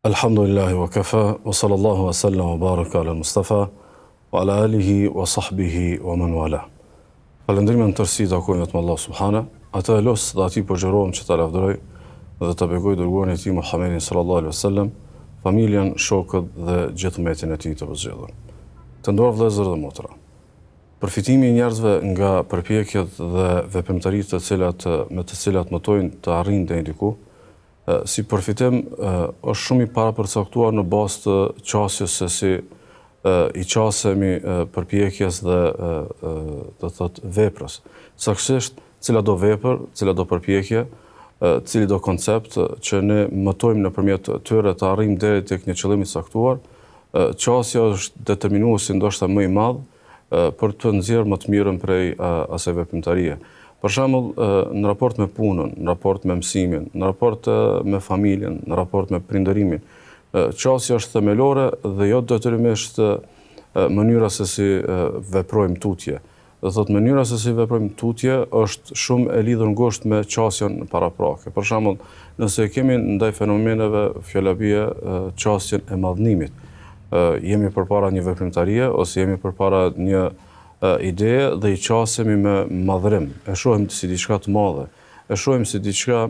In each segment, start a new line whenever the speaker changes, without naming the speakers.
Alhamdulillahi wa kafa, wa sallallahu wa sallam wa baraka ala Mustafa, wa ala alihi wa sahbihi wa man wala. Falëndrimin në tërësi takojnë vetëm Allah subhana, atë e los dhe ati përgjërohem që ta lavdëroj dhe të begoj dërguarin e ti Muhammedin sallallahu alaihi wa sallam, familjen, shokët dhe gjithë umetin e ti të pëzgjedhur. Të nduar vëllezër dhe motra. Përfitimi i njerëzve nga përpjekjet dhe veprimtaritë me të cilat mëtojnë të arrijnë deri diku, si përfitim është shumë i parapërcaktuar në bazë të qasjes se si i qasemi përpjekjes dhe të thotë veprës. Saktësisht, cila do vepër, cila do përpjekje, cili do koncept që ne mëtojmë nëpërmjet tyre të arrijmë deri tek një qëllim i caktuar, qasja është determinuesi ndoshta më i madh për të nxjerrë më të mirën prej asaj veprimtarie. Për shembull, në raport me punën, në raport me mësimin, në raport me familjen, në raport me prindërimin, qasja është themelore dhe jo detyrimisht mënyra se si veprojmë tutje. Do thotë mënyra se si veprojmë tutje është shumë e lidhur ngushtë me qasjen paraprake. Për shembull, nëse kemi ndaj fenomeneve fjolabie qasjen e madhnimit, jemi përpara një veprimtarie ose jemi përpara një ide dhe i qasemi me madhërim, e shohim si diçka të madhe, e shohim si diçka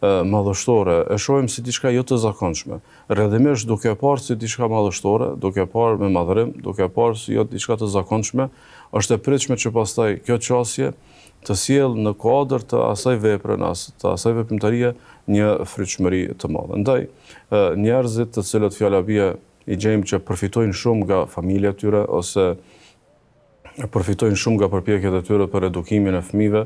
madhështore, e shohim si diçka jo të zakonshme. Rrjedhimisht duke e parë si diçka madhështore, duke e parë me madhërim, duke e parë si jo diçka të zakonshme, është e pritshme që pastaj kjo qasje të sjellë në kuadër të asaj vepre, të asaj veprimtarie një frytshmëri të madhe. Ndaj, njerëzit të cilët fjalabie i gjejmë që përfitojnë shumë nga familja e tyre ose përfitojnë shumë nga përpjekjet e tyre për edukimin e fëmijëve,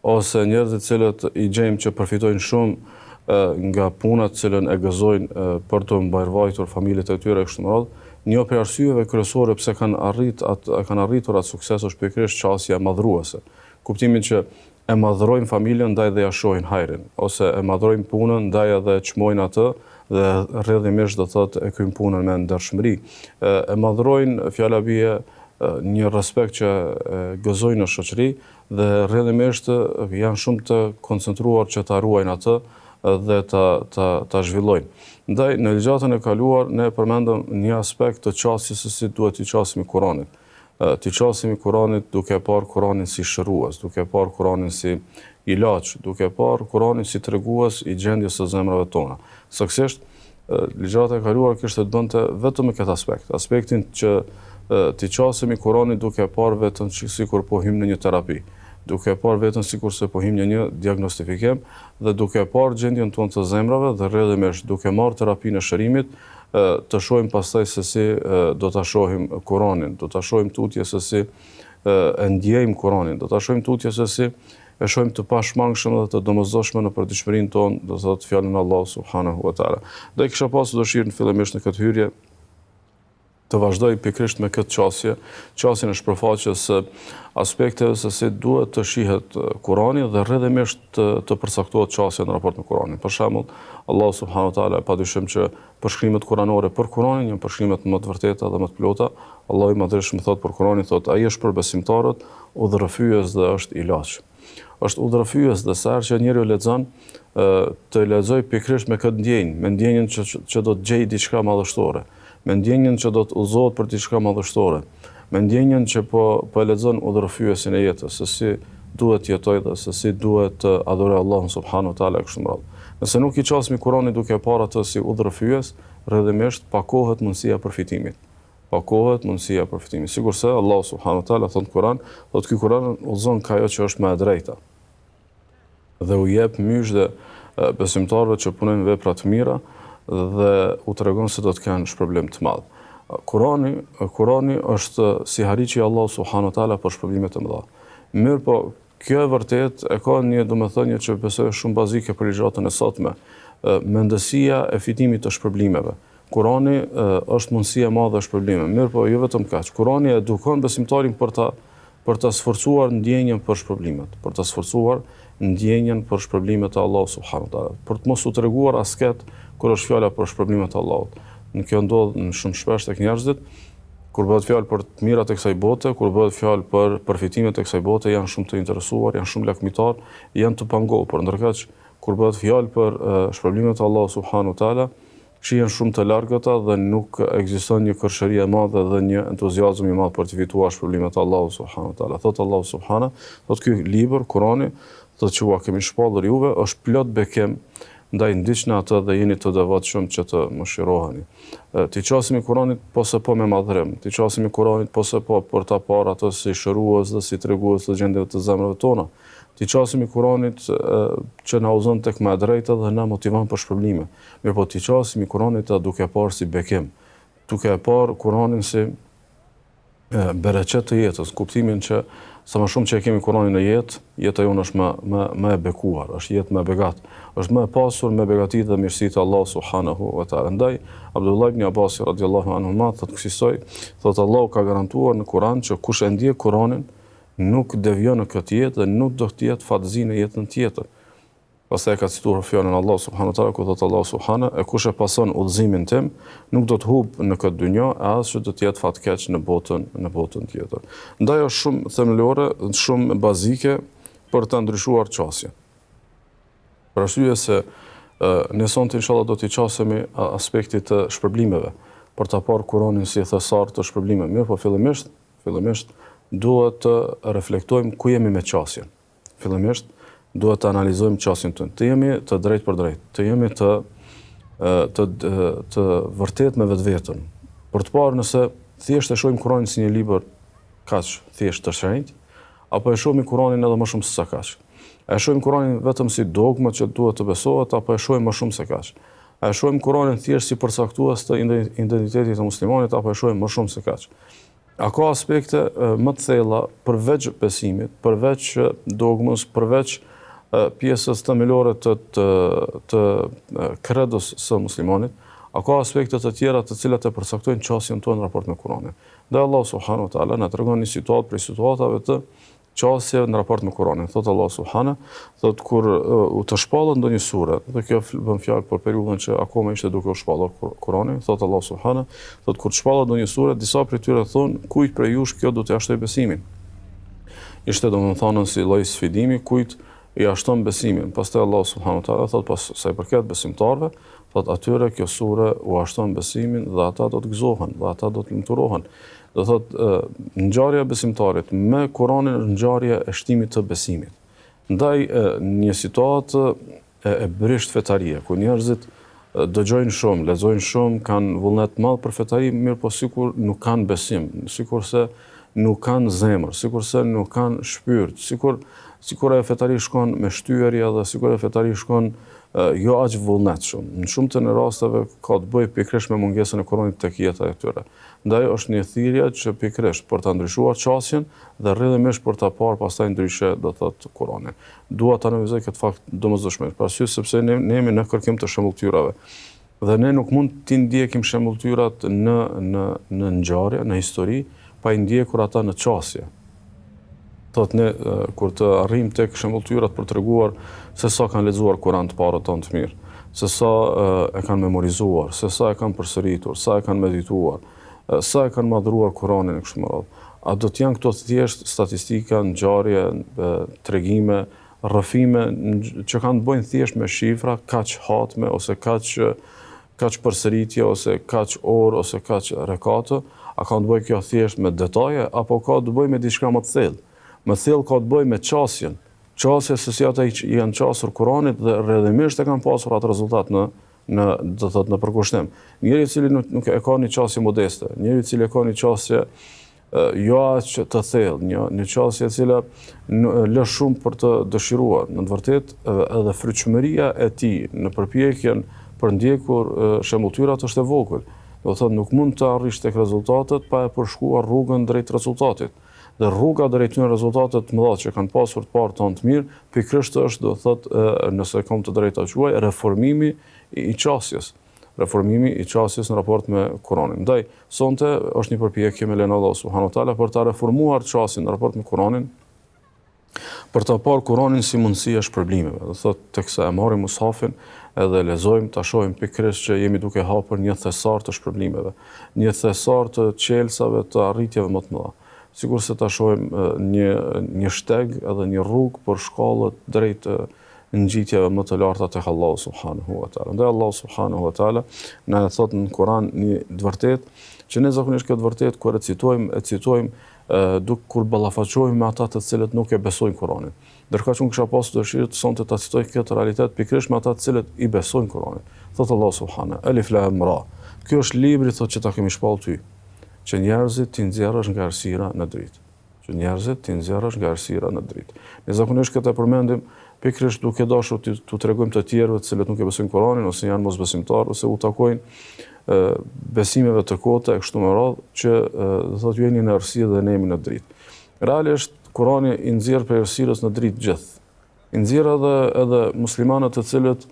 ose njerëzit cilët i gjejmë që përfitojnë shumë nga punat cilën e gëzojnë për të mbajtur familjet e tyre kështu me radhë. Një prej arsyeve kryesore pse kanë arritur atë sukses është pikërisht qasja madhruese. Kuptimin që e madhrojnë familjen ndaj dhe ja shohin hajrin, ose e madhrojnë punën ndaj edhe çmojnë atë dhe rrjedhimisht do thotë e kryjnë punën me ndershmëri. E madhrojnë fjalabie një respekt që gëzojnë në shoqëri dhe rrjedhimisht janë shumë të koncentruar që ta ruajnë atë dhe ta zhvillojnë. Ndaj, në ligjatën e kaluar ne përmendëm një aspekt të qasjes se si duhet t'i qasemi Kuranit. T'i qasemi Kuranit duke parë Kuranin si shërues, duke parë Kuranin si ilaç, duke parë Kuranin si tregues i gjendjes së zemrave tona. Saktësisht, ligjata e kaluar kishte të bënte vetëm me këtë aspekt, aspektin që t'i qasemi Kuranit duke parë vetëm sikur po hym në një terapi, duke parë vetëm sikur se po hym në një diagnostifikim dhe duke parë gjendjen tonë të zemrave dhe rrjedhimisht duke marrë terapinë e shërimit, të shohim pastaj se si do ta shohim Kuranin, do ta shohim tutje se si e ndjejmë Kuranin, do ta shohim tutje se si e shohim të pashmangshëm dhe të domosdoshme në përditshmërinë tonë, do thotë fjalën Allah subhanahu wa taala. Do kisha pasur dëshirën fillimisht në këtë hyrje të vazhdoj pikërisht me këtë qasjen e shpërfaqjes së aspekteve se si duhet të shihet Kurani dhe rrjedhimisht të përcaktohet qasja në raport me Kuranin. Për shembull, Allah subhanahu wa taala padyshim që përshkrimet kuranore për Kuranin janë përshkrimet më të vërteta dhe më të plota. Allahu i Madhërisht thotë për Kuranin, thotë ai është për besimtarët, udhërrëfyes dhe është ilaç. Është udhërrëfyes dhe sa herë që njeriu lexon, të lexoj pikërisht me këtë ndjenjë, me ndjenjën që do të gjejë diçka madhështore, me ndjenjën që do të udhëzohet për diçka madhështore, me ndjenjën që po e lexon udhërrëfyesin e jetës, se si duhet jetoj dhe se si duhet të adhuroj Allahun subhanahu wa taala kështu me radhë. Nëse nuk i qasmi Kuranin duke parë atë si udhërrëfyes, rrjedhimisht pakohet mundësia përfitimit. Pakohet mundësia përfitimit. Sigurisht Allah subhanahu wa taala thon Kur'an, thotë ky Kur'an udhëzon ka ajo që është më e drejta. Dhe u jep myshdhe besimtarëve që punojnë vepra të mira dhe u tregon se do të kenë shpërblim të madh. Kurani është si harriçi i Allahut subhanahu wa taala për shpërblime të mëdha. Mirë po, kjo e vërtet e ka një domethënie që besoj shumë bazike për ligjatën e sotme, mendësia e fitimit të shpërblimeve. Kurani është mundësia e madhe e shpërblimeve. Mirë po, jo vetëm kaq. Kurani edukon besimtarin për ta sforcuar ndjenjën për shpërblimet, për ta sforcuar ndjenjën për shpërblimet e Allahut subhanahu wa taala, për të mos u treguar asket kur është fjala për shpërblimet e Allahut. Në kjo ndodh shumë shpesh tek njerëzit, kur bëhet fjalë për të mirat e kësaj bote, kur bëhet fjalë për përfitimet e kësaj bote, janë shumë të interesuar, janë shumë lakmitar, janë të pangohur, ndërkaq kur bëhet fjalë për shpërblimet e Allahut subhanahu wa taala, shihen shumë të largëta dhe nuk ekziston një kërshëri e madhe dhe një entuziazëm i madh për të fituar shpërblimet e Allahut subhanahu wa taala. Thot Allahu subhanahu, thot ky libër, Kurani, thot që ua kemi shpallur juve, është plot bekim ndaj ndiqni atë dhe jeni të devotshëm që të mëshiroheni. Ti qasemi Kuranit po se po me madhrim, ti qasemi Kuranit po se po për ta parë atë si shërues dhe si tregues të gjendjeve të zemrave tona. Ti qasemi Kuranit që na udhëzon tek më e drejta dhe na motivon për shpërblime. Mirë po ti qasemi Kuranit duke parë si bekim, duke parë Kuranin si bereqet të jetës, kuptimin që sa më shumë që e kemi Kuranin në jetë, jeta jonë është më e bekuar, është jetë më e begat, është më e pasur me begatit dhe mirësitë Allah subhanahu wa ta'ala. Ndaj, Abdullah ibn Abbas radiallahu anhu thot kësaj, thot Allahu ka garantuar në Kuran që kush e ndjek Kuranin nuk devion në këtë jetë dhe nuk do të jetë fatëzi në jetën tjetër. Pastaj ka cituar fjalën Allah subhanahu wa taala ku thot Allah subhanahu, e kush e pason udhëzimin tim, nuk do të humbë në këtë dynjë, as që do të jetë fatkeq në botën tjetër. Ndaj është shumë themelore, shumë bazike për të ndryshuar qasjen. Për arsye se ne sonte inshallah do t'i qasemi aspektit të shpërblimeve, për ta parë Kuranin si thesar të shpërblimeve. Mirë, po fillimisht duhet të reflektojmë ku jemi me qasjen. Fillimisht duhet të analizojmë qasjen tonë. Të jemi të drejtë për drejtë, të jemi të vërtet me vetveten. Për të parë nëse thjesht e shohim Kuranin si një libër kaq thjesht të shenjtë, apo e shohim Kuranin edhe më shumë se sa kaq. A e shohim Kuranin vetëm si dogma që duhet të besohet, apo e shohim më shumë se kaq. A e shohim Kuranin thjesht si përcaktues të identitetit të muslimanit, apo e shohim më shumë se kaq. A ka aspekte më të thella përveç besimit, përveç dogmës, përveç pjesës themelore të kredos së muslimanit, a ka aspekte të tjera të cilat e përcaktojnë qasjen tonë në raport me Kuranin. Dhe Allah subhanahu wa taala na tregon një situatë prej situatave të qasjeve në raport me Kuranin. Thot Allah subhanahu, thot kur u të shpallët ndonjë sure, dhe kjo bën fjalë për periudhën që akoma ishte duke u shpallur Kurani, thot Allah subhanahu, thot kur të shpallët ndonjë sure, disa prej tyre thonë, kujt prej jush kjo do të jashtoj besimin. Ishte domethënë si lloj sfidimi, kujt i ashton besimin. Pastaj Allah subhanahu wa taala thot pas sa i përket besimtarëve, thot atyre kjo sure u ashton besimin dhe ata do të gëzohen, dhe ata do të lumturohen. Do thot ngjarja e besimtarit me Kuranin është ngjarje e shtimit të besimit. Ndaj një situatë e brisht fetarie, ku njerëzit dëgjojnë shumë, lexojnë shumë, kanë vullnet madh për fetari, mirë po sikur nuk kanë besim, sikurse nuk kanë zemër, sikurse nuk kanë shpirt, sikur e fetari shkon me shtyerje dhe sikur e fetari shkon jo aq vullnetshëm. Në shumë të rasteve ka të bëjë pikërisht me mungesën e Kuranit tek jeta e tyre. Ndaj është një thirrje që pikërisht për ta ndryshuar qasjen dhe rrjedhimisht për ta parë pastaj ndryshe do thotë Kuranin. Dua ta analizoj këtë fakt domosdoshmërisht, për arsye sepse ne jemi në kërkim të shembulltyrave. Dhe ne nuk mund t'i ndjekim shembulltyrat në ngjarje, në histori, pa i ndjekur ata në qasje. Thot ne kur të arrijm tek shembulltyrat për treguar se sa kanë lexuar Kur'an të parët tonë të mirë, se sa e kanë memorizuar, se sa e kanë përsëritur, sa e kanë medituar, sa e kanë madhruar Kur'anin kështu me radhë. A do të janë këto thjesht statistika, ngjarje, tregime, rrëfime që kanë të bëjnë thjesht me shifra, kaq hatme ose kaq përsëritje ose kaq orë ose kaq rekate, a ka të bëjë kjo thjesht me detaje apo ka të bëjë me diçka më të thellë? Më thellë ka të bëjë me qasjen. Qasja se si ata janë qasur Kuranit dhe rrjedhimisht e kanë pasur atë rezultat në përkushtim. Njëri i cili nuk e ka një qasje modeste, njëri i cili e ka një qasje jo aq të thellë, një qasje e cila lë shumë për të dëshiruar. Në të vërtetë edhe frytshmëria e tij në përpjekjen për ndjekur shembulltyrat është e vogël. Do thotë nuk mund të arrish tek rezultatet pa e përshkuar rrugën drejt rezultatit. Dhe rruga drejt këtyre rezultatet të mëdha që kanë pasur të parë tonë të mirë, pikërisht është, do thotë, nëse kam të drejtë ta quaj, reformimi i qasjes. Reformimi i qasjes në raport me Kuranin. Ndaj, sonte është një përpjekje me lenin Allah subhanahu wa taala për ta reformuar qasjen në raport me Kuranin, për ta parë Kuranin si mundësi e shpërblimeve. Do thotë, teksa e marrim mushafin edhe lexojmë, ta shohim pikërisht që jemi duke hapur një thesar të shpërblimeve, një thesar të qelsave të arritjeve më të mëdha. Sikur se ta shohim një shteg edhe një rrugë për shkallët drejt ngjitjeve më të larta tek Allahu subhanahu wa taala. Ndaj Allahu subhanahu wa taala na thot në Kur'an një të vërtetë që ne zakonisht këtë vërtet kur e citojmë kur ballafaqohemi me ata të cilët nuk e besojnë Kur'anin. Ndërkohë që unë kisha pasur dëshirë të sonte ta citoj këtë realitet pikërisht me ata të cilët i besojnë Kur'anit. Thot Allah subhanahu Alif Lam Ra. Ky është libri thotë që ta kemi shpall ty, që njerëzit t'i nxjerrësh nga errësira në dritë. Që njerëzit t'i nxjerrësh nga errësira në dritë. Ne zakonisht këtë e përmendim pikërisht duke dashur t'u tregojmë të tjerëve të cilët nuk e besojnë Kur'anin ose janë mosbesimtarë ose u takojnë besimeve të kota e kështu me radhë që do thotë ju jeni në errësi dhe ne jemi në dritë. Realisht Kurani i nxjerr për errësirës në dritë gjithë. I nxjerr edhe muslimanët të cilët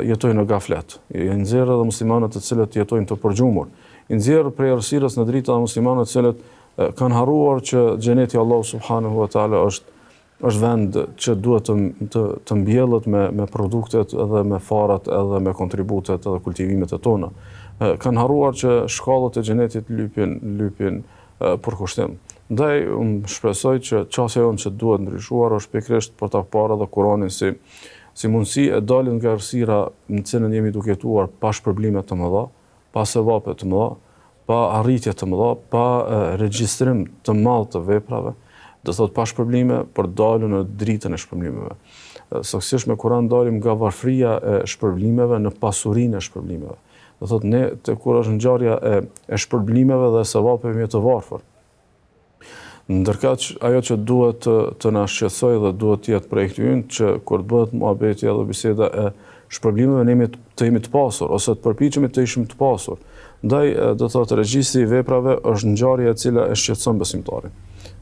jetojnë në gaflet. I nxjerr edhe muslimanët të cilët jetojnë të përgjumur. I nxjerr për errësirës në dritë edhe muslimanët të cilët kanë harruar që xheneti Allahu subhanahu wa taala është vend që duhet të mbjellët me produktet edhe me farat edhe me kontributet edhe kultivimet e tona. Kanë harruar që shkallët e xhenetit lypin për kushtim. Ndaj unë shpresoj që çësia jonë që duhet ndryshuar është pikërisht për ta parë edhe Kur'anin si mundësi e dalin nga errësira në cilën jemi duke jetuar pa shpërblime të mëdha, pa sevape të mëdha, pa arritje të mëdha, pa regjistrim të madh të veprave, do thotë pa shpërblime për dalur në dritën e shpërblimeve. Saktësisht me Kur'an dalim nga varfëria e shpërblimeve në pasurinë e shpërblimeve. Do thotë ne te kur është ngjarja e shpërblimeve dhe sevapeve me të varfër. Ndërkaq ajo që duhet të na shqetësojë dhe duhet të jetë projekti ynë që kur të bëhet muhabeti edhe biseda e shpërblimeve ne të jemi të pasur ose të përpiqemi të ishim të pasur. Ndaj do thotë regjistri i veprave është ngjarje e cila e shqetëson besimtarin.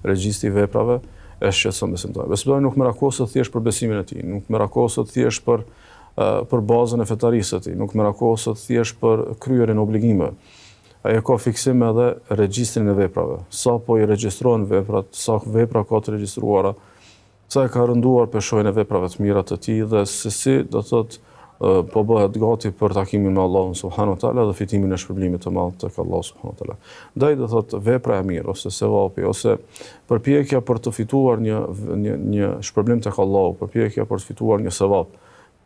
Regjistri i veprave e shqetëson besimtarin. Besimtari nuk merakoset thjesht për besimin e tij, nuk merakoset thjesht për bazën e fetarisë së tij, nuk merakoset thjesht për kryerjen e obligimeve. Ai ka fiksim edhe regjistrin e veprave. Sa po i regjistrohen veprat, sa vepra ka të regjistruara, sa e ka rënduar peshojnë e veprave të mira të tij dhe se si do thotë po bëhet gati për takimin me Allahun subhanahu wa taala dhe fitimin e shpërblimit të madh tek Allahu subhanahu wa taala. Ndaj do thotë vepra e mirë ose sevapi ose përpjekja për të fituar një shpërblim tek Allahu, përpjekja për të fituar një sevap,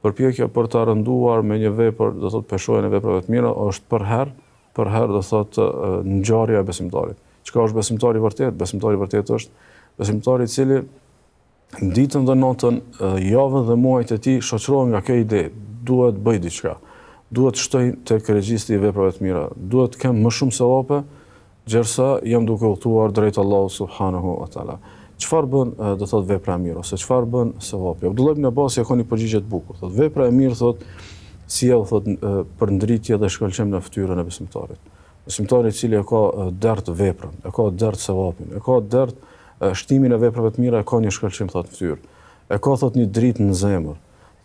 përpjekja për të rënduar me një vepër, do thotë peshojnë e veprave të mira është për herë do thotë ngjarja e besimtarit. Çka është besimtari i vërtet? Besimtari i vërtet është besimtari i cili ditën dhe natën, javën dhe muajt e tij shoqërohen nga kjo ide, duhet bëj diçka, duhet shtoj tek regjistri i veprave të mira, duhet të kem më shumë sevape, gjersa jam duke udhëtuar drejt Allahut subhanahu wa taala. Çfarë bën do thotë vepra e mirë ose çfarë bën sevapi? Abdullah ibn Abbas ja ka një përgjigje të bukur. Thotë vepra e mirë thotë sjell thotë për ndritje dhe shkëlqim në fytyrën e besimtarit. Besimtari i cili e ka dert veprën, e ka dert sevapin, e ka dert shtimin e veprave të mira, e ka një shkëlqim thotë në fytyrë. E ka thotë një dritë në zemër.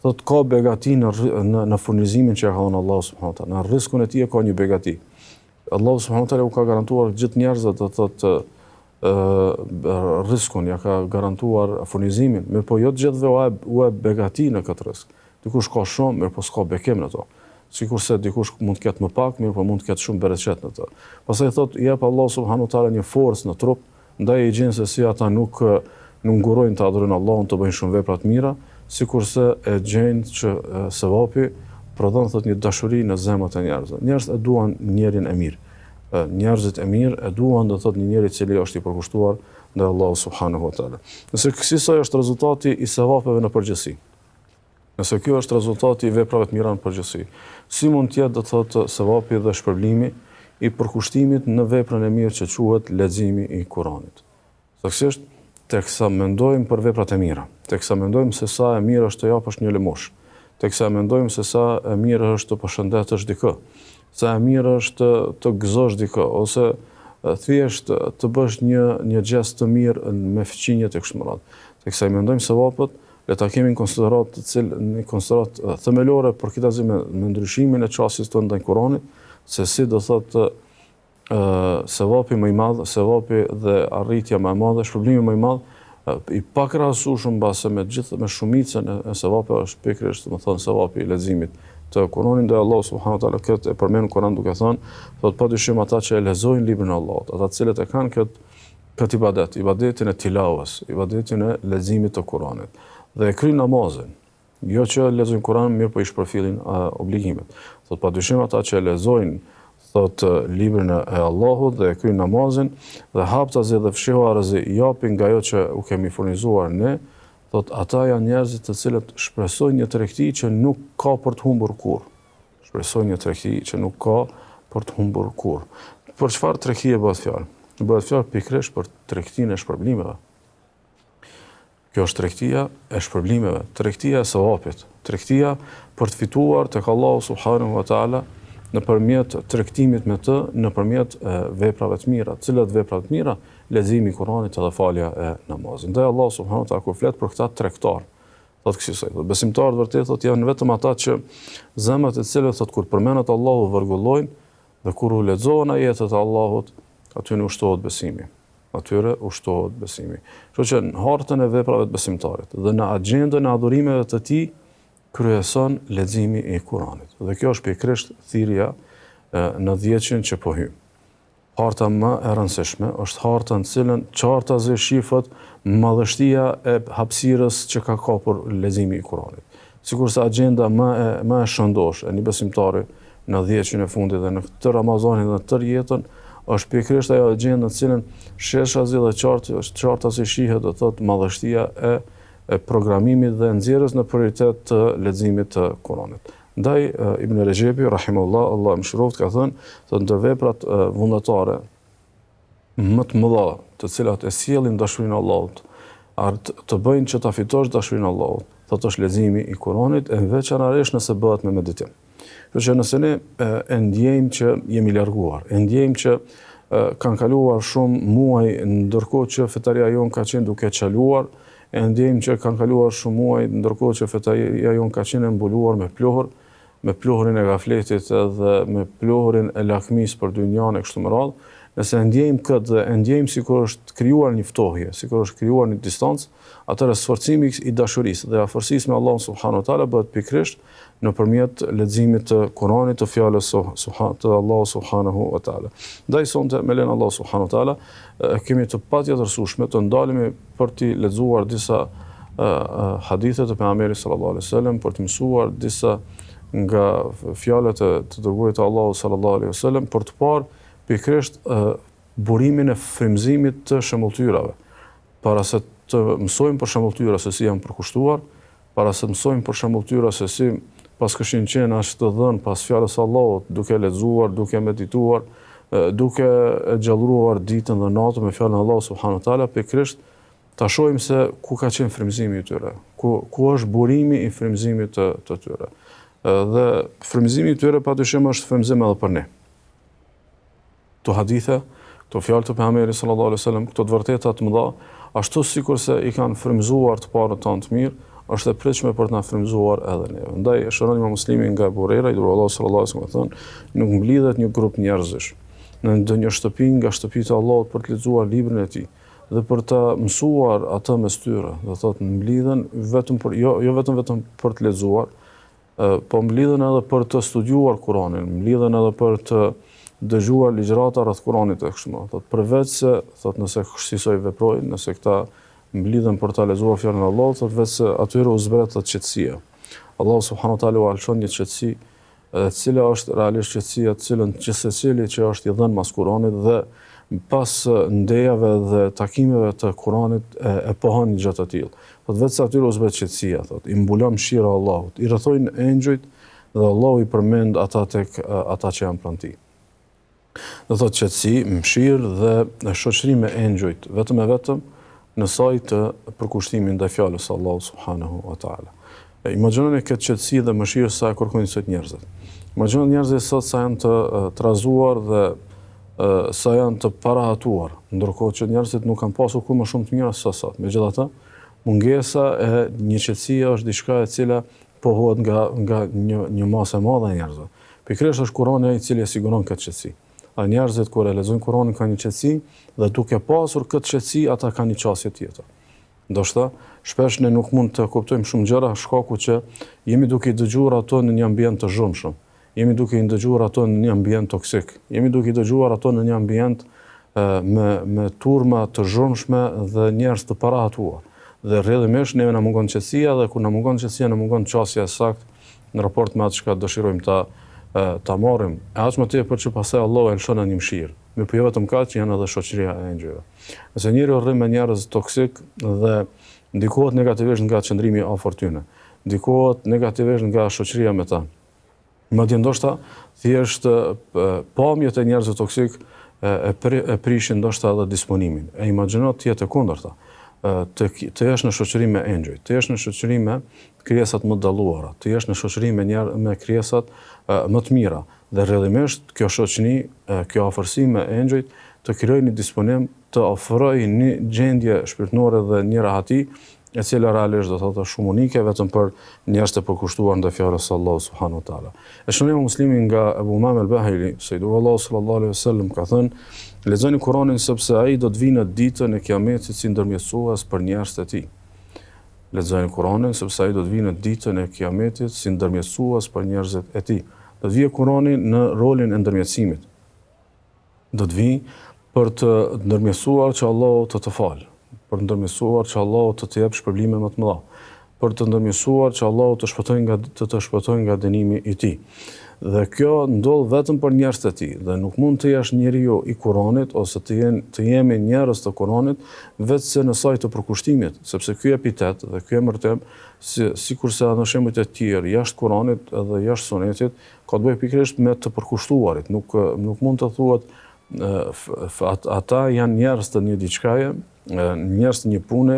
Thotë ka begati në furnizimin që ja ka dhënë Allahu subhanahu wa taala. Në rrezikun e tij e ka një begati. Allahu subhanahu wa taala u ka garantuar gjithë njerëzve do thotë rrezikun, ja ka garantuar furnizimin, mirë po jo të gjithëve u e begati në këtë rrezik. Dikush ka shumë, mirë po s'ka bekim në to. Sikurse dikush mund të ketë më pak, mirë po mund të ketë shumë bereqet në to. Pastaj thotë jep Allahu subhanahu wa taala një forcë në trup, ndaj i gjen se si ata nuk ngurojnë të adhurojnë Allahun, të bëjnë shumë vepra të mira, sikurse e gjen që sevapi prodhon thotë një dashuri në zemrat e njerëzve. Njerëzit e duan njërin e mirë. Njerëzit e mirë e duan do thotë një njeri i cili është i përkushtuar ndaj Allahut subhanahu wa taala. Nëse kësaj është rezultati i sevapeve në përgjithësi. Nëse kjo është rezultati i veprave të mira në përgjithësi, si mund të jetë do thotë sevapi dhe shpërblimi i përkushtimit në veprën e mirë që quhet leximi i Kuranit. Saktësisht teksa mendojmë për veprat e mira, teksa mendojmë se sa e mirë është të japësh një lëmosh, teksa mendojmë se sa e mirë është të përshëndetësh dikë, sa e mirë është të gëzosh dikë ose thjesht të bësh një gjest të mirë me fqinje të kështu me radhë. Teksa i mendojmë sevapët, le ta kemi në konsiderat themelore për këtë me ndryshimin e çësisë tonë ndaj Kuranit, se si do thotë sevapi më i madh, sevapi dhe arritja më e madhe, shpërblimi më i madh i pakrahasueshëm mbase me shumicën e sevapeve është pikërisht domethënë sevapi i leximit të Kuranit dhe Allahu subhanahu wa taala këtë e përmend Kur'an duke thënë, thotë padyshim ata që e lexojnë librin e Allahut, ata të cilët e kanë këtë ibadetin e tilawes, ibadetin e leximit të Kuranit dhe e kryjnë namazin. Jo që lexojnë Kur'an, mirë po i shpërfillin obligimet. Thot padyshim ata që lexojnë thot librin e Allahut dhe kryejnë namazin dhe haptazi dhe fshihuarazi japin nga ajo që u kemi furnizuar ne, thot ata janë njerëzit të cilët shpresojnë një tregti që nuk ka për të humbur kurrë. Shpresojnë një tregti që nuk ka për të humbur kurrë. Për çfarë tregtie bëhet fjalë? Bëhet fjalë pikërisht për tregtinë e shpërblimeve. Kjo është tregtia e shpërblimeve, tregtia e sevapit, tregtia për të fituar tek Allahu subhanahu wa taala nëpërmjet tregtimit me të, nëpërmjet veprave të mira. Cilat vepra të mira? Leximi i Kuranit dhe falja e namazit. Ndaj Allahu subhanahu wa taala kur flet për këta tregtar, thotë kësaj, besimtarët vërtet thotë janë vetëm ata që zemrat e cilëve thotë kur përmendet Allahu vërgullojnë dhe kur u lexohen ajetet e Allahut, aty në ushtohet besimi. Atyre ushtohet besimi. Kështu që në hartën e veprave të besimtarit dhe në agjendën e adhurimeve të tij kryeson leximi i Kuranit. Dhe kjo është pikërisht thirrja në 10 që po hym. Harta më e rëndësishme është harta në cilën qartazi shifët madhështia e hapësirës që ka kapur leximi i Kuranit. Sikurse agjenda më e shëndosh e një besimtari në 10 e fundit dhe në këtë Ramazanin dhe në tërë jetën është pikërisht ajo agjenda në cilën sheshazi dhe qartazi shihet do thotë madhështia e programimit dhe nxjerrjes në prioritet të leximit të Kuranit. Ndaj Ibn Rejepi rahimahullah, Allah mëshiroft, ka thënë, thotë ndër veprat vullnetare më të mëdha, të cilat e sjellin dashurinë e Allahut, të bëjnë që ta fitosh dashurinë e Allahut, thotë është leximi i Kuranit, e veçanërisht nëse bëhet me meditim. Kështu që nëse ne e ndjejmë që jemi larguar, e ndjejmë që kanë kaluar shumë muaj ndërkohë që fetaria jon ka qenë duke çaluar, e ndjejmë që kanë kaluar shumë muaj ndërkohë që fetaria jon ka qenë mbuluar me pluhur, me pluhurin e gafletit dhe me pluhurin e lakmis për dynjan e kështu me radhë. Nëse ndjejmë këtë dhe ndjejmë sikur është krijuar një ftohje, sikur është krijuar një distancë, atëherë sforcimi i dashurisë dhe afërsisë me Allahun subhanahu wa taala bëhet pikërisht nëpërmjet leximit të Kuranit, të fjalës të Allahut subhanahu wa taala. Ndaj sonte me len Allahu subhanahu wa taala kemi të patjetërsueshme të ndalemi për të lexuar disa hadithe të pejgamberit sallallahu alaihi wasallam, për të mësuar disa nga fjalët e të dërguarit të Allahut sallallahu alaihi wasallam, për të parë pikërisht burimin e frymëzimit të shëmbulltyrave. Para se të mësojmë për shëmbulltyra se si janë përkushtuar, para se të mësojmë për shëmbulltyra se si pas këshin qenë ashtë të dhënë pas fjalës Allahut, duke lexuar, duke medituar, duke e gjallëruar ditën dhe natën me fjalën Allahut subhanahu wa taala, pikërisht ta shohim se ku ka qenë frymëzimi i tyre, ku është burimi i frymëzimit të tyre. Dhe frymëzimi i tyre padyshim është frymëzim edhe për ne. Këto hadithe, këto fjalë të pejgamberit sallallahu alaihi wasallam, këto të vërteta të mëdha, ashtu sikurse i kanë frymëzuar të parët tanë të mirë, është e pritshme për të na frymëzuar edhe neve. Ndaj shëron Imam Muslimi nga Abu Huraira, i dërguari Allahu sallallahu alaihi wasallam thonë, nuk mblidhet një grup njerëzish në ndonjë shtëpi nga shtëpitë e Allahut për të lexuar librin e tij dhe për të mësuar atë mes tyre. Do thotë mblidhen vetëm për jo vetëm për të lexuar, po mblidhen edhe për të studiuar Kur'anin, mblidhen edhe për të dëgjuar ligjërata rreth Kuranit e kështu me radhë. Thotë përveç se thotë nëse kësaj veprojnë, nëse këta mblidhen për ta lexuar fjalën e Allahut, thotë vetë se atyre u zbret atë qetësia. Allahu subhanahu wa taala u alshon një qetësi, e cila është realisht qetësia të cilën secili që është i dhënë mas Kuranit dhe pas ndejave dhe takimeve të Kuranit e pohon një gjë të tillë. Thotë vetë se atyre u zbret qetësia, thotë i mbulon mëshira e Allahut, i rrethojnë engjëjt dhe Allahu i përmend ata tek ata që janë pranë tij. Do thotë qetësi, mëshirë dhe shoqëri me engjëjt, vetëm e vetëm në saj të përkushtimin ndaj fjalës së Allahut subhanahu wa taala. Imagjinoni këtë qetësi dhe mëshirë sa e kërkojnë sot njerëzit. Imagjinoni njerëzit sot sa janë të trazuar dhe sa janë të parahatuar, ndërkohë që njerëzit nuk kanë pasur kur më shumë të mira se sot. Megjithatë, mungesa e një qetësie është diçka e cila pohohet nga një masë e madhe e njerëzve. Pikërisht është Kurani i cili e siguron këtë qetësi. A njerëzit kur e lexojnë Kur'anin kanë një qetësi dhe duke pasur këtë qetësi ata kanë një qasje tjetër. Ndoshta shpesh ne nuk mund të kuptojmë shumë gjëra shkaku që jemi duke i dëgjuar ato në një ambient të zhurmshëm. Jemi duke i dëgjuar ato në një ambient toksik. Jemi duke i dëgjuar ato në një ambient me turma të zhurmshme dhe njerëz të parahatuar. dhe rrjedhimisht neve na mungon qetësia dhe kur na mungon qetësia na mungon çësia e saktë në raport me atë çka dëshirojmë ta marrim. E aq më tepër që pastaj Allahu e lëshon në një mëshirë. Me po jo vetëm kaq që janë edhe shoqëria e engjëjve. Nëse njeriu rrim me njerëz toksik dhe ndikohet negativisht nga qëndrimi afër tyre, ndikohet negativisht nga shoqëria me ta. Madje ndoshta thjesht pamjet e njerëzve toksik e prishin ndoshta edhe disponimin. E imagjino të jetë e kundërta. Të jesh në shoqëri me engjëj, të jesh në shoqëri me krijesat më të dalluara, të jesh në shoqëri me krijesat më të mira. Dhe rrjedhimisht kjo shoqëni, kjo afërsi me engjëjt të krijojë një disponim të ofrojë një gjendje shpirtërore dhe një rahati e cila realisht do thotë shumë unike vetëm për njerëz të përkushtuar ndaj fjalës së Allahut subhanahu wa taala. E shënojmë muslimin nga Abu Umame al-Bahili, Sayyidullah sallallahu alaihi wasallam ka thënë: lexoni Kur'anin sepse ai do të vinë në ditën e Kiametit si ndërmjetësues për njerëzit e tij. Lexoni Kur'anin sepse ai do të vinë në ditën e Kiametit si ndërmjetësues për njerëzit e tij. Do të vijë Kur'ani në rolin e ndërmjetësimit. Do të vijë për të ndërmjetësuar që Allahu të falë, për të ndërmjetësuar që Allahu të jap shpërblime më të mëdha, për të ndërmjetësuar që Allahu të shpëtojë nga dënimi i tij. Dhe kjo ndodh vetëm për njerëzit e tij dhe nuk mund të jesh njeriu i Kuranit ose të jemi njerëz të Kuranit vetëse në saj të përkushtimit, sepse ky epitet dhe ky emërtem sikurse edhe shembujt e tjerë jashtë Kuranit edhe jashtë Sunetit ka të bëjë pikërisht me të përkushtuarit. Nuk mund të thuhet ata janë njerëz të një diçkaje, njerëz të një pune,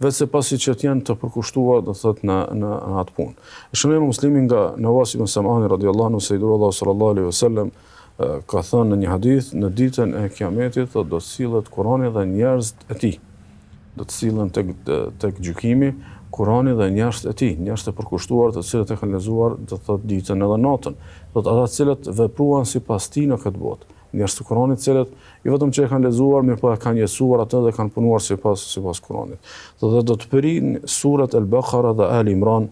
vetëse pasi që të janë të përkushtuar, do thotë në atë punë. Shënojmë muslimin nga Nawas ibn Sam'ani radhiyallahu anhu, Sayyidullah sallallahu alaihi wasallam ka thënë në një hadith, në ditën e Kiametit do të sillet Kurani dhe njerëzit e tij. Do të sillen tek gjykimi Kurani dhe njerëzit e tij, njerëz të përkushtuar, të cilët e kanë lexuar, do thotë ditën edhe natën. Do të ata të cilët vepruan sipas tij në këtë botë. Njerëz të Kuranit, cilët jo vetëm që e kanë lexuar, mirë po e kanë jesuar atë dhe kanë punuar sipas Kuranit. Do të përin surat Al-Baqara dhe Ali Imran,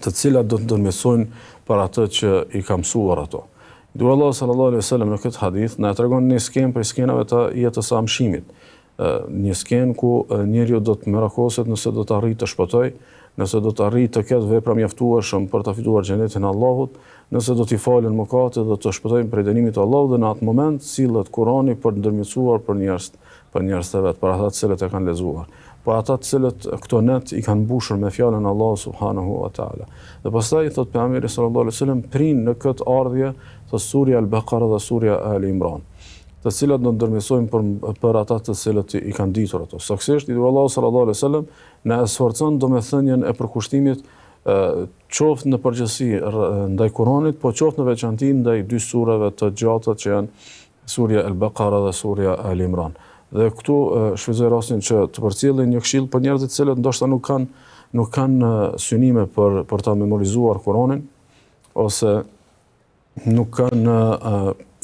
të cilat do të ndërmjetësojnë për atë që i ka mësuar ato. Dua Allah sallallahu alaihi wasallam në këtë hadith na tregon një skenë për skenave të jetës së amshimit. Një skenë ku njeriu do të mirakoset nëse do të arrijë të shpëtojë, nëse do të arrijë të ketë vepra mjaftueshëm për të fituar xhenetin e Allahut, nëse do t'i falen mëkatet dhe të shpëtojnë prej dënimit të Allahut, dhe në atë moment sillet Kurani për ndërmjetësuar për njerëz të vet, për ata të cilët e kanë lexuar, për ata të cilët këto net i kanë mbushur me fjalën e Allahut subhanahu wa taala. Dhe pastaj thot pejgamberi sallallahu alaihi wasallam prin në këtë ardhje të surja Al-Baqara dhe surja Ali Imran, të cilat do ndërmjetësojnë për ata të cilët i kanë ditur ato. Saktësisht, Allahu sallallahu alaihi wasallam na sforcon domethënien e përkushtimit qoftë në përgjithësi ndaj Kuranit, po qoftë në veçanti ndaj dy surave të gjata që janë surja Al-Baqara dhe surja Ali Imran. Dhe këtu shfrytëzoj rastin që të përcjellin një këshill për njerëzit që ndoshta nuk kanë synime për ta memorizuar Kuranin, ose nuk kanë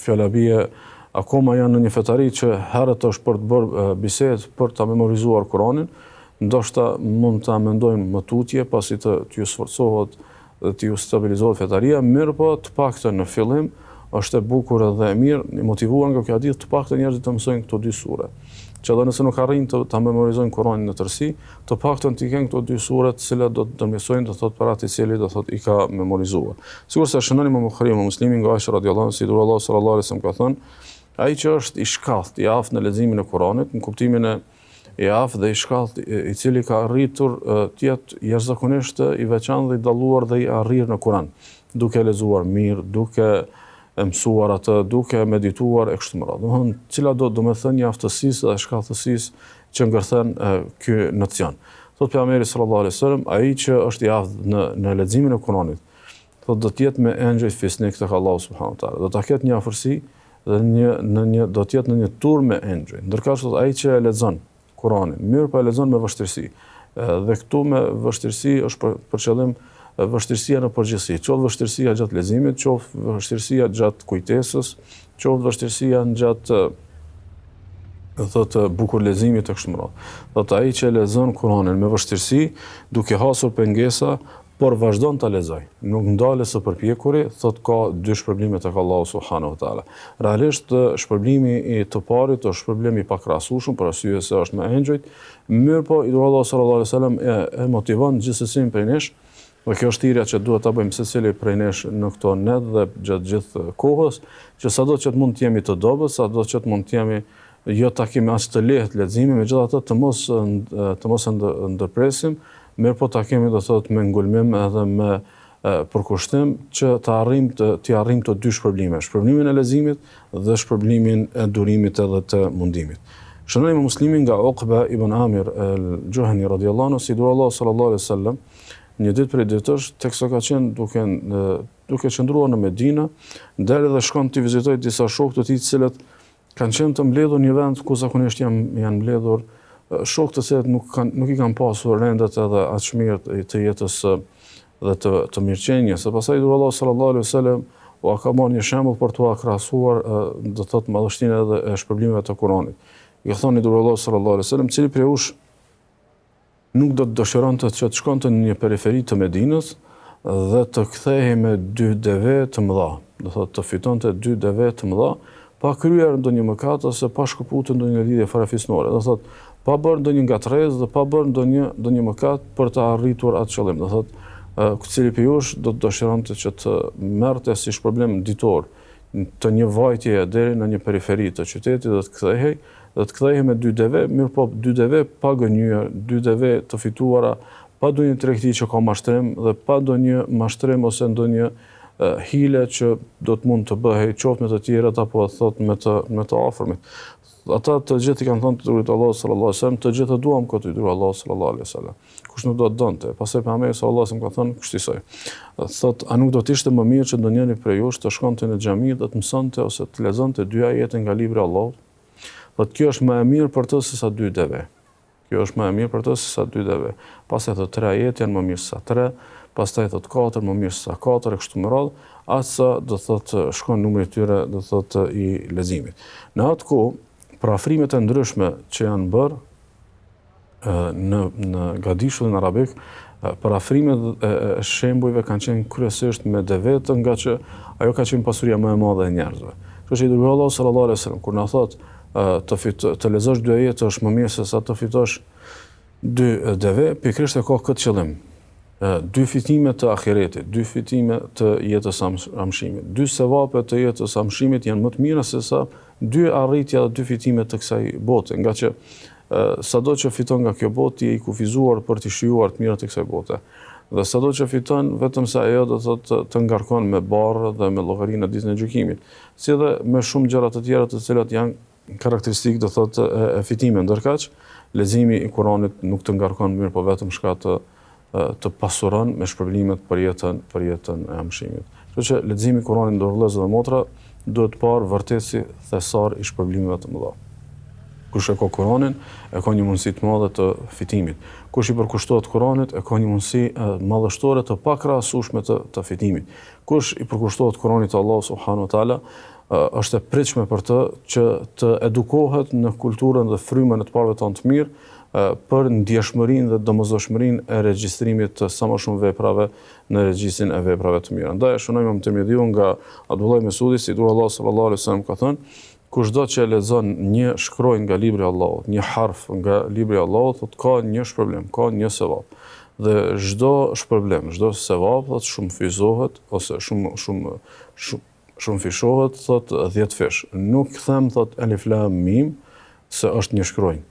fjallabie, akoma janë në një fetari që herët është për të bërë bisedë për ta memorizuar Kuranin, ndoshta mund ta mendojnë më tutje pasi të ju sforcohet dhe të ju stabilizohet fetaria, mirë po të paktën në fillim është e bukur dhe e mirë, motivuar nga kjo hadith, të paktën njerëzit të mësojnë këto dy sure. Që edhe nëse nuk arrijnë ta memorizojnë Kuranin në tërësi, të paktën të kenë këto dy sure të cilat do të ndërmjetësojnë, do thotë për atë i cili do thotë i ka memorizuar. Sigurisht shënoni me Buhariu, me Muslimin nga Aisha radhiyallahu anha, Rasulullah sallallahu alaihi wasallam ka thënë, ai që është i shkallët, i aftë në leximin e Kuranit, në kuptimin e i aftë dhe i shkallët, i cili ka arritur të jetë jashtëzakonisht i veçantë dhe i dalluar dhe i arrirë në Kuran, duke lexuar mirë, duke mësuar atë, duke medituar e kështu me radhë. Domethënë, cila do të thënë një aftësisë dhe shkallësisë që ngërthen ky nocion. Thot pejgamberi sallallahu alaihi wasallam, ai që është i aftë në leximin e Kuranit, thot do të jetë me engjëj fisnik tek Allahu subhanahu wa taala. Do ta ketë një afërsi dhe do të jetë në një turm me engjëj. Ndërkohë thot ai që e lexon Kuranin, mirë po e lexon me vështirësi. Dhe këtu me vështirësi është për qëllim vështirësia në përgjithësi, qoftë vështirësia gjatë leximit, qoftë vështirësia gjatë kujtesës, qoftë vështirësia gjatë thotë bukur leximit të kështu me radhë. Thotë ai që lexon Kuranin me vështirësi, duke hasur pengesa, por vazhdon ta lexoj. Nuk ndale së përpjekuri, thot ka dy shpërblime tek Allahu subhanahu wa taala. Realisht shpërblimi i të parit është shpërblim i pakrahasueshëm për arsye se është me engjëjt, mirë po i dërguari Allahu sallallahu alaihi wasallam e motivon gjithsesi prej nesh. Dhe kjo është thirrja që duhet ta bëjmë secili prej nesh në këto net dhe gjatë gjithë kohës, që sado që të mund të jemi të dobët, sado që të mund të jemi jo ta kemi as të lehtë leximin, megjithatë të mos ndërpresim, mirë po ta kemi do thotë me ngulmim edhe me përkushtim që të arrijmë të dy shpërblime, shpërblimin e leximit dhe shpërblimin e durimit edhe të mundimit. Shënojmë muslimin nga Uqba ibn Amir al-Juhani radhiyallahu anhu, si dërguari Allahu sallallahu alaihi wasallam, një ditë prej ditësh, teksa ka qenë duke qëndruar në Medinë, deri dhe shkon të vizitoj disa shokë të tij të cilët kanë qenë të mbledhur një vend ku zakonisht janë mbledhur shokë të cilët nuk i kanë pasur rendet edhe aqmir të jetës dhe të mirëqenies. Pastaj dërguari Allahu sallallahu alaihi wasallam u ka marrë një shembull për t'u krahasuar do të thotë madhështinë edhe e shpërblimeve të Kuranit. I thoni dërguari Allahu sallallahu alaihi wasallam, cili prej jush nuk do të dëshironte që të shkonte në një periferi të Medinës dhe të kthehej me dy deve të mëdha, do thotë të fitonte dy deve të mëdha, pa kryer ndonjë mëkat ose pa shkëputur ndonjë lidhje farefisnore, do thotë pa bërë ndonjë ngatrezë dhe pa bërë ndonjë mëkat për të arritur atë qëllim, do thotë cili prej jush do të dëshironte që të merrte si shpërblim ditor të një vajtje deri në një periferi të qytetit dhe të kthehej me dy deve, mirë po dy deve pa gënjur, dy deve të fituara pa ndonjë tregti që ka mashtrim dhe pa ndonjë mashtrim ose ndonjë hile që do të mund të bëhej qoftë me të tjerët apo thotë me të afërmit. Ata të gjithë i kanë thënë të dërguarit Allahu sallallahu alaihi wasallam, të gjithë duam këtë dërguar Allahu sallallahu alaihi wasallam. Kush nuk do të donte? Pastaj pejgamberi sallallahu alaihi wasallam ka thënë kushtisoj. Thotë, a nuk do të ishte më mirë që ndonjëri prej jush të shkonte në xhami dhe të mësonte ose të lexonte dy ajete nga libri i Allahut? Thotë, kjo është më e mirë për të sesa dy deve. Kjo është më e mirë për të sesa dy deve. Pastaj thotë, tre ajete janë më mirë se tre, pastaj thotë katër më mirë se katër e kështu me radhë, asa do thotë shkon numri i tyre do thotë i leximit. Në atë kohë për afrimet e ndryshme që janë bërë në gadishullin arabik, për afrimet e shembujve kanë qenë kryesisht me devetë, nga që ajo ka qenë pasuria më e madhe e njerëzve. Kështu që i dërguari Allahu sallallahu alaihi wasallam kur na thotë të lexosh dy ajete është më mirë se sa të fitosh dy deve, pikërisht e ka këtë qëllim. Dy fitime të ahiretit, dy fitime të jetës amshimit, dy sevape të jetës amshimit janë më të mira se sa dy arritja dhe dy fitime të kësaj bote, nga që sado që fiton nga kjo botë je i kufizuar për të shijuar të mirat e kësaj bote. Dhe sado që fiton vetëm sa ajo do të ngarkon me barrë dhe me llogarinë në ditën e gjykimit, si dhe me shumë gjëra të tjera të cilat janë karakteristikë do thotë e fitimit, ndërkaq leximi i Kuranit nuk të ngarkon mirë, po vetëm shka të pasuron me shpërblimet për jetën e amshimit. Kështu që leximi i Kuranit ndër vëllezër dhe motra duhet parë vërtet si thesar i shpërblimeve të mëdha. Kush e ka Kuranin, e ka një mundësi të madhe të fitimit. Kush i përkushtohet Kuranit, e ka një mundësi madhështore të pakrahasueshme të fitimit. Kush i përkushtohet Kuranit të Allahu subhanahu wa taala, është e pritshme për të që të edukohet në kulturën dhe frymën e të parëve tanë të mirë, për ndjeshmërinë dhe domosdoshmërinë e regjistrimit të sa më shumë veprave në regjistrin e veprave të mira. Ndaj shënojmë më të mjedhiu nga Abdullah ibn Mesudi, si dërguari Allahu sallallahu alaihi wasallam ka thënë, kushdo që lexon një shkronjë nga libri i Allahut, një harf nga libri i Allahut, thotë ka një shpërblim, ka një sevap. Dhe çdo shpërblim, çdo sevap thotë shumë fizohet ose shumë fishohet, thotë 10 fish. Nuk them thotë alif lam mim se është një shkronjë.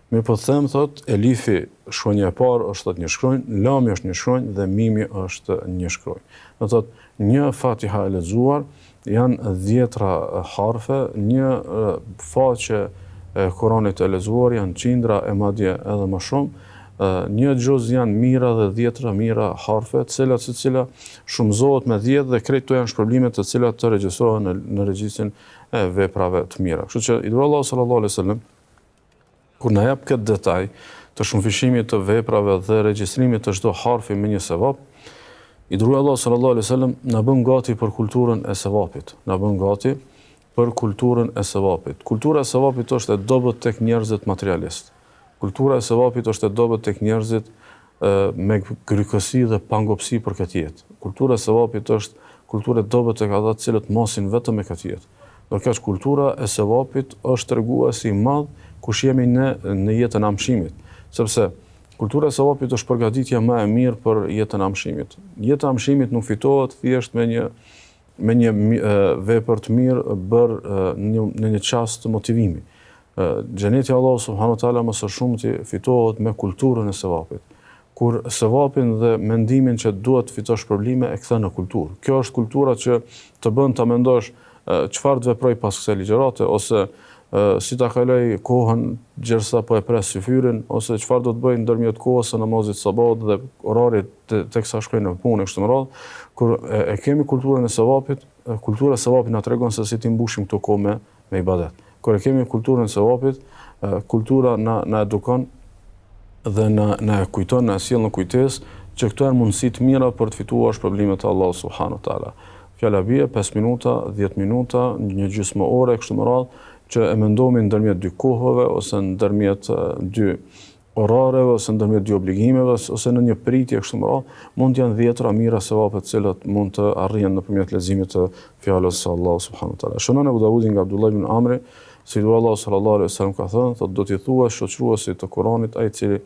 Mirë po them thot, elifi shkronja e parë është thot një shkronjë, lami është një shkronjë dhe mimi është një shkronjë. Do thot, një Fatiha e lexuar janë 10 harfe, një faqe e Kuranit e lexuar janë qindra e madje edhe më shumë, një xhoz janë mira dhe 10 mira harfe, të cilat shumëzohet me 10 dhe krejt to janë shpërblimet të cilat të regjistrohen në regjistrin e veprave të mira. Kështu që i dërguari Allahu sallallahu alaihi wasallam kur na jap këtë detaj të shumëfishimit të veprave dhe regjistrimit të çdo harfi me një sevap, i dërguari Allahu sallallahu alaihi wasallam na bën gati për kulturën e sevapit. Na bën gati për kulturën e sevapit. Kultura e sevapit është e dobët tek njerëzit materialist. Kultura e sevapit është e dobët tek njerëzit me grykësi dhe pangopsi për këtë jetë. Kultura e sevapit është kultura e dobët tek ata të cilët mosin vetëm me këtë jetë. Ndërkaq kultura e sevapit është treguesi i madh kush jemi ne në jetën e amshimit, sepse kultura e sevapit është përgatitja më e mirë për jetën e amshimit. Jeta e amshimit nuk fitohet thjesht me një vepër të mirë bërë në një çast të motivimi. Xheneti Allahu subhanahu wa taala më së shumti fitohet me kulturën e sevapit. Kur sevapin dhe mendimin që duhet të fitosh probleme e kthen në kulturë. Kjo është kultura që të bën ta mendosh çfarë të veproj pas kësaj ligjërate, ose si ta kaloj kohën gjersa po e pres syfyrin, ose çfarë do të bëj ndërmjet kohës së namazit sabat dhe orarit teksa shkoj në punë kështu me radhë. Kur e kemi kulturën e sevapit, kultura e sevapit na tregon se si ti mbushim këto kohë me ibadet. Kur e kemi kulturën e sevapit, kultura na edukon dhe na kujton, na sjell në kujtesë që këto janë mundësi të mira për të fituar problemet e Allahut subhanahu wa taala. Fjala bie 5 minuta, 10 minuta, një gjysmë ore kështu me radhë, që e mendomi ndërmjet dy kohëve, ose ndërmjet dy orareve, ose ndërmjet dy obligimeve, ose në një pritje kështu me radhë, mund të janë 10 mira sevape të cilat mund të arrihen nëpërmjet leximit të fjalës së Allahut subhanahu wa taala. Shënon Abu Davudi nga Abdullah ibn Amri, se Allahu sallallahu alaihi wasallam ka thënë, thotë do t'i thuash shoqëruesit të Kuranit, ai i cili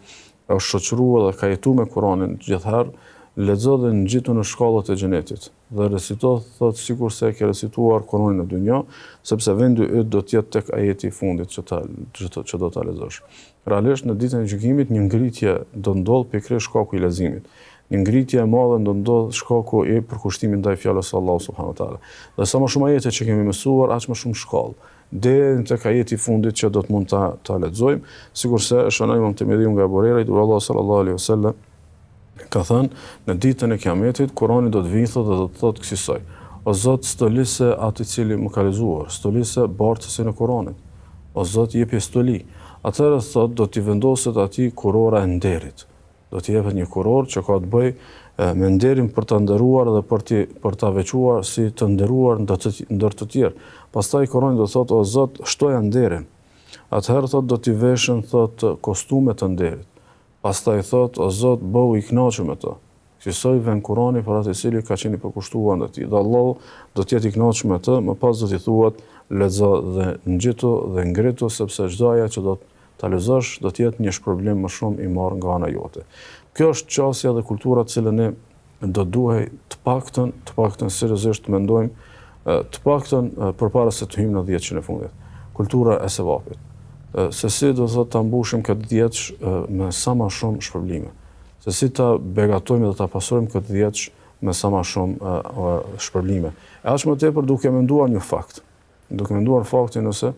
është shoqëruar dhe ka jetuar me Kuranin gjithherë, lexo dhe ngjitu në shkallët e xhenetit. Dhe recito, thotë, sikur se ke recituar Kuranin në dunjë, sepse vendi yt do të jetë tek ajeti i fundit që do ta lexosh. Realisht në ditën e gjykimit një ngritje do ndodh pikërisht shkaku i leximit. Një ngritje e madhe do ndodh shkaku i përkushtimit ndaj fjalës së Allahut subhanahu wa taala. Dhe sa më shumë ajete që kemi mësuar, aq më shumë shkallë. Deri tek ajeti i fundit që do të mund ta lexojmë, sikurse shënoi Imam Tirmidhiu nga Abu Huraira, i Allahu sallallahu alaihi wasallam ka thënë, në ditën e Kiametit Kurani do të vijë dhe do të thotë kësaj: O Zot, stolise atë i cili më ka lexuar, stolise bartësin e Kuranit. O Zot, jepi stoli. Atëherë thotë do t'i vendoset atij kurora e nderit. Do t'i jepet një kuror që ka të bëjë me nderin për ta nderuar dhe për ta veçuar si të nderuar ndër të tjerë. Pastaj Kurani do thotë: O Zot, shtoja nderin. Atëherë thotë do t'i veshën thotë kostume të nderit. Pastaj thotë: O Zot, bëu i kënaqur me to. Kësaj vën Kurani për atë i cili ka qenë i përkushtuar ndaj tij. Dhe Allahu do të jetë i kënaqur me të, më pas do t'i thuat: lexo dhe ngjitu dhe ngritu, sepse çdo ajo që do ta lexosh do të jetë një shpërblim më shumë i marr nga ana jote. Kjo është çësia dhe kultura të cilën ne do duhej të paktën seriozisht të mendojmë, të paktën përpara se të hyjmë në 10 e fundit. Kultura e sevapit. Se si do thotë ta mbushim këtë 10 me sa më shumë shpërblime. Se si ta begatojmë dhe ta pasurojmë këtë 10 me sa më shumë shpërblime. E aq më tepër duke menduar një fakt. Duke menduar faktin nëse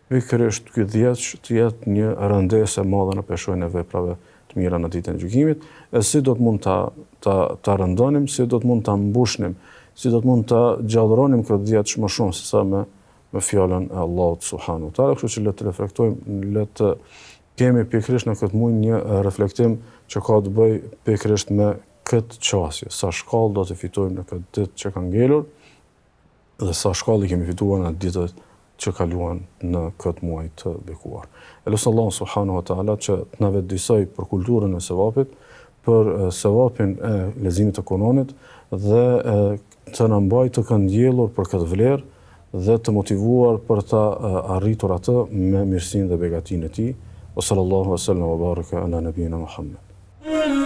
pikërisht ky 10 të jetë një rëndesë e madhe në peshojnë e veprave të mira në ditën e gjykimit, e si do të mund ta rëndonim, si do të mund ta mbushnim, si do të mund ta gjallëronim këtë 10 më shumë se sa me fjalën e Allahut subhanahu wa taala. Kështu që le të reflektojmë, le të kemi pikërisht në këtë muaj një reflektim që ka të bëjë pikërisht me këtë çështje, sa shkallë do të fitojmë në këtë ditë që ka ngelur dhe sa shkallë kemi fituar në ditët që kaluan në këtë muaj të bekuar. Elusin Allahu subhanahu wa taala që të na vetëdijsoj për kulturën e sevapit, për sevapin e leximit të Kuranit dhe të na mbajë të këndjellur për këtë vlerë dhe të motivuar për ta arritur atë me mirësinë dhe begatinë e tij. Sallallahu alaihi wa sallam wa baraka ala nabiyina Muhammad.